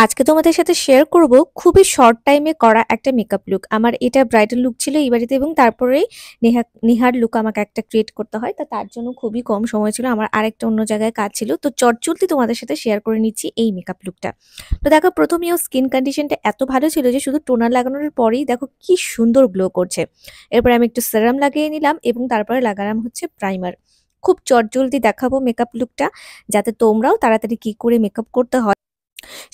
আজকে তোমাদের সাথে শেয়ার করব খুবই শর্ট টাইমে করা একটা মেকআপ লুক। আমার এটা ব্রাইডাল লুক ছিল এই বাড়িতে এবং তারপরেই নিহার লুক আমাকে একটা ক্রিয়েট করতে হয়। তার জন্য খুবই কম সময় ছিল, আমার আরেকটা অন্য জায়গায় কাজ ছিল, তো চটজলদি তোমাদের সাথে শেয়ার করে নিচ্ছি এই মেকআপ লুকটা। তো দেখো, প্রথমেও স্কিন কন্ডিশনটা এত ভালো ছিল যে শুধু টোনার লাগানোর পরেই দেখো কি সুন্দর গ্লো করছে। এরপর আমি একটু সেরাম লাগিয়ে নিলাম এবং তারপরে লাগালাম হচ্ছে প্রাইমার। খুব চটজলদি দেখাবো মেকআপ লুকটা, যাতে তোমরাও তাড়াতাড়ি কি করে মেকআপ করতে হয়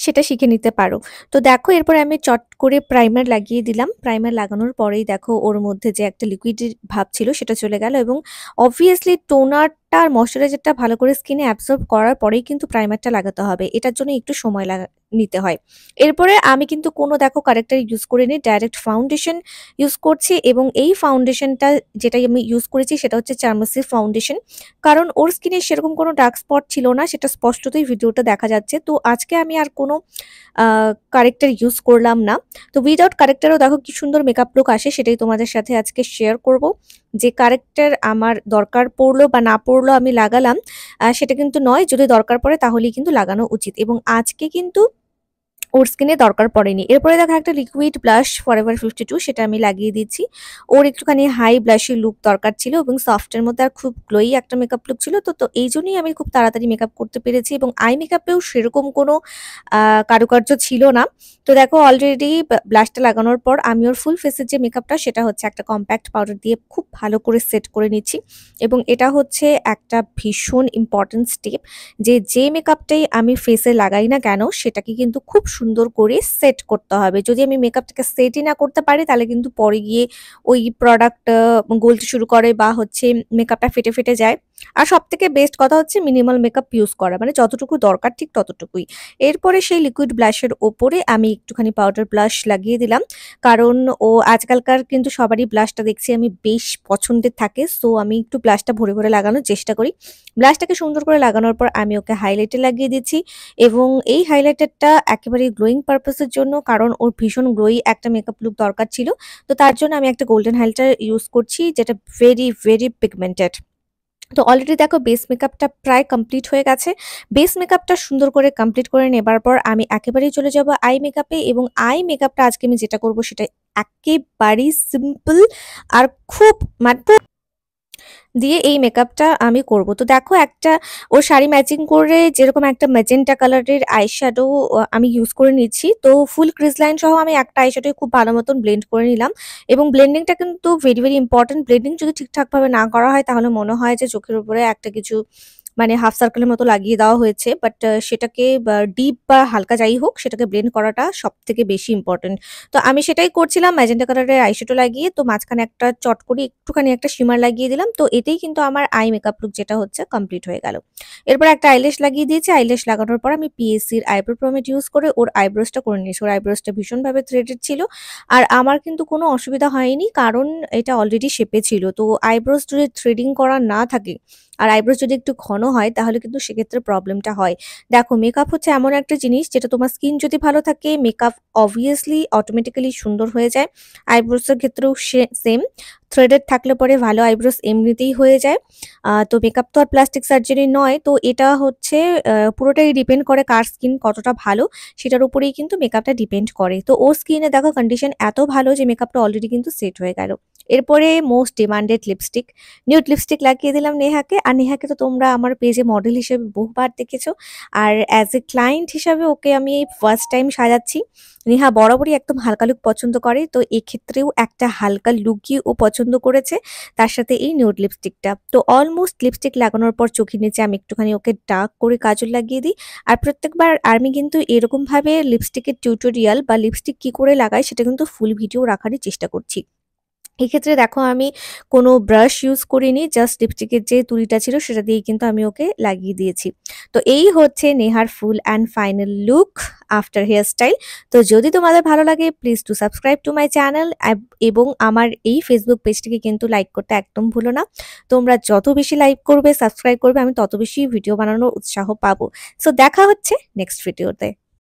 সেটা শিখে নিতে পারো। তো দেখো, এরপরে আমি চট করে প্রাইমার লাগিয়ে দিলাম। প্রাইমার লাগানোর পরেই দেখো ওর মধ্যে যে একটা লিকুইডের ভাব ছিল সেটা চলে গেল এবং অবভিয়াসলি টোনারটা আর ময়শ্চারাইজারটা ভালো করে স্কিনে অ্যাবসর্ব করার পরেই কিন্তু প্রাইমারটা লাগাতে হবে। এটার জন্য একটু সময় নিতে হয়। এরপরে আমি কিন্তু কোনো দেখো কারেক্টার ইউজ করিনি, ডাইরেক্ট ফাউন্ডেশন ইউজ করছি এবং এই ফাউন্ডেশনটা যেটাই আমি ইউজ করেছি সেটা হচ্ছে চার্মাসি ফাউন্ডেশন। কারণ ওর স্কিনে সেরকম কোনো ডার্ক স্পট ছিল না, সেটা স্পষ্টতই ভিডিওটা দেখা যাচ্ছে। তো আজকে আমি আর কোনো কারেক্টার ইউজ করলাম না। তো উইদাউট কারেক্টারও দেখো কি সুন্দর মেকআপ লুক আসে, সেটাই তোমাদের সাথে আজকে শেয়ার করব। যে কারেক্টার আমার দরকার পড়লো বা না পড়লো আমি লাগালাম সেটা কিন্তু নয়, যদি দরকার পড়ে তাহলেই কিন্তু লাগানো উচিত। এবং আজকে কিন্তু ওর স্কিনে দরকার পড়েনি। এরপরে দেখো একটা লিকুইড ব্লাশ ফরএভার 52 সেটা আমি লাগিয়ে দিচ্ছি। ওর একটুখানি হাই ব্লাশি লুক দরকার ছিল এবং সফটের মধ্যে আর খুব গ্লোই একটা মেকআপ লুক ছিল। তো এই জন্যই আমি খুব তাড়াতাড়ি মেকআপ করতে পেরেছি এবং আই মেকআপেও সেরকম কোনো কারুকার্য ছিল না। তো দেখো, অলরেডি ব্লাশটা লাগানোর পর আমি ওর ফুল ফেসের যে মেকআপটা সেটা হচ্ছে একটা কম্প্যাক্ট পাউডার দিয়ে খুব ভালো করে সেট করে নিচ্ছি। এবং এটা হচ্ছে একটা ভীষণ ইম্পর্টেন্ট স্টেপ, যে মেকআপটাই আমি ফেসে লাগাই না কেন সেটাকে কিন্তু খুব সুন্দর করে সেট করতে হবে। যদি আমি মেকআপটাকে সেটই না করতে পারি তাহলে কিন্তু পরে গিয়ে ওই প্রোডাক্ট গলতে শুরু করে বা হচ্ছে মেকআপটা ফেটে ফেটে যায়। আর সব থেকে বেস্ট কথা হচ্ছে মিনিমাল মেকআপ ইউজ করা, মানে যতটুকু দরকার ঠিক ততটুকুই। এরপরে সেই লিকুইড ব্লাশের ওপরে আমি একটুখানি পাউডার ব্লাশ লাগিয়ে দিলাম, কারণ ও আজকালকার কিন্তু সবারই ব্লাশটা দেখছি আমি বেশ পছন্দের থাকে। সো আমি একটু ব্লাশটা ভরে ভরে লাগানোর চেষ্টা করি। ব্লাশটাকে সুন্দর করে লাগানোর পর আমি ওকে হাইলাইটার লাগিয়ে দিচ্ছি এবং এই হাইলাইটারটা একেবারে গ্লোয়িং পারপাসের জন্য, কারণ ওর ভীষণ গ্লোয়ি একটা মেকআপ লুক দরকার ছিল। তো তার জন্য আমি একটা গোল্ডেন হাইলাইটার ইউজ করছি, যেটা ভেরি ভেরি পিগমেন্টেড। তো অলরেডি দেখো বেস মেকআপটা প্রায় কমপ্লিট হয়ে গেছে। বেস মেকআপটা সুন্দর করে কমপ্লিট করে নেবার পর আমি একেবারেই চলে যাব আই মেকআপে এবং আই মেকআপটা আজকে আমি যেটা করব সেটা একেবারেই সিম্পল আর খুব মাত্র দিয়ে এই মেকআপটা আমি করব। তো দেখো, একটা ওর শাড়ি ম্যাচিং করে যেরকম একটা ম্যাজেন্টা কালারের আইশ্যাডো আমি ইউজ করে নিচ্ছি। তো ফুল ক্রিজ লাইন সহ আমি একটা আইশ্যাডো খুব ভালো মতন ব্লেন্ড করে নিলাম এবং ব্লেন্ডিংটা কিন্তু ভেরি ভেরি ইম্পর্টেন্ট। ব্লেন্ডিং যদি ঠিকঠাকভাবে না করা হয় তাহলে মনে হয় যে চোখের উপরে একটা কিছু মানে হাফ সার্কেলের মতো লাগিয়ে দেওয়া হয়েছে, বাট সেটাকে ডিপ বা হালকা যাই হোক সেটাকে ব্লেন্ড করাটা সব থেকে বেশি ইম্পর্টেন্ট। তো আমি সেটাই করছিলাম, ম্যাজেন্টা কালারের আইশ্যাডো লাগিয়ে তো মাঝখানে একটা চট করে একটুখানি একটা শিমার লাগিয়ে দিলাম। তো এতেই কিন্তু আমার আই মেকআপ লুক যেটা হচ্ছে কমপ্লিট হয়ে গেল। এরপর একটা আইল্যাশ লাগিয়ে দিয়েছি। আইল্যাশ লাগানোর পর আমি পিএসসির আইব্রো প্রমেট ইউজ করে ওর আইব্রোসটা করে নিয়েছি। ওর আইব্রোসটা ভীষণভাবে থ্রেডেড ছিল আর আমার কিন্তু কোনো অসুবিধা হয়নি, কারণ এটা অলরেডি শেপে ছিল। তো আইব্রোস যদি থ্রেডিং করা না থাকে আর আইব্রোস যদি একটু ঘন হয় তাহলে কিন্তু সেক্ষেত্রে প্রবলেমটা হয়। দেখো, মেকআপ হচ্ছে এমন একটা জিনিস যেটা তোমার স্কিন যদি ভালো থাকে মেকআপ অবভিয়াসলি অটোমেটিক্যালি সুন্দর হয়ে যায়। আইব্রোসের ক্ষেত্রেও সেম, থ্রেডেড থাকলে পরে ভালো আইব্রোস এমনিতেই হয়ে যায়। তো মেকআপ তো আর প্লাস্টিক সার্জারি নয়, তো এটা হচ্ছে পুরোটাই ডিপেন্ড করে কার স্কিন কতটা ভালো সেটার উপরেই কিন্তু মেকআপটা ডিপেন্ড করে। তো ওর স্কিনে দেখো কন্ডিশন এত ভালো যে মেকআপটা অলরেডি কিন্তু সেট হয়ে গেল। এরপরে most demanded lipstick, nude lipstick লাগিয়ে দিলাম নেহাকে। আর নেহাকে তো তোমরা আমার পেজে মডেল হিসেবে বহুবার দেখেছো, আর অ্যাজ এ ক্লায়েন্ট হিসাবে ওকে আমি ফার্স্ট টাইম সাজাচ্ছি। নেহা বরাবরই একদম হালকা লুক পছন্দ করে, তো এক্ষেত্রেও একটা হালকা লুকই ও পছন্দ করেছে, তার সাথে এই নিউড লিপস্টিকটা। তো অলমোস্ট লিপস্টিক লাগানোর পর চোখের নিচে আমি একটুখানি ওকে ডার্ক করে কাজল লাগিয়ে দিই। আর প্রত্যেকবার আমি কিন্তু এরকমভাবে লিপস্টিকের টিউটোরিয়াল বা লিপস্টিক কি করে লাগাই সেটা কিন্তু ফুল ভিডিও রাখারই চেষ্টা করছি। এক্ষেত্রে দেখো, আমি কোনো ব্রাশ ইউজ করিনি, জাস্ট লিপস্টিকের যে তুলিটা ছিল সেটা দিয়েই কিন্তু আমি ওকে লাগিয়ে দিয়েছি। তো এই হচ্ছে নেহার full and final look after hair style. তো যদি তোমাদের ভালো লাগে please to subscribe to my channel এবং আমার এই ফেসবুক পেজটিকে কিন্তু লাইক করতে একদম ভুলো না। তোমরা যত বেশি লাইক করবে সাবস্ক্রাইব করবে আমি তত বেশি ভিডিও বানানোর উৎসাহ পাবো। সো দেখা হচ্ছে নেক্সট ভিডিওতে।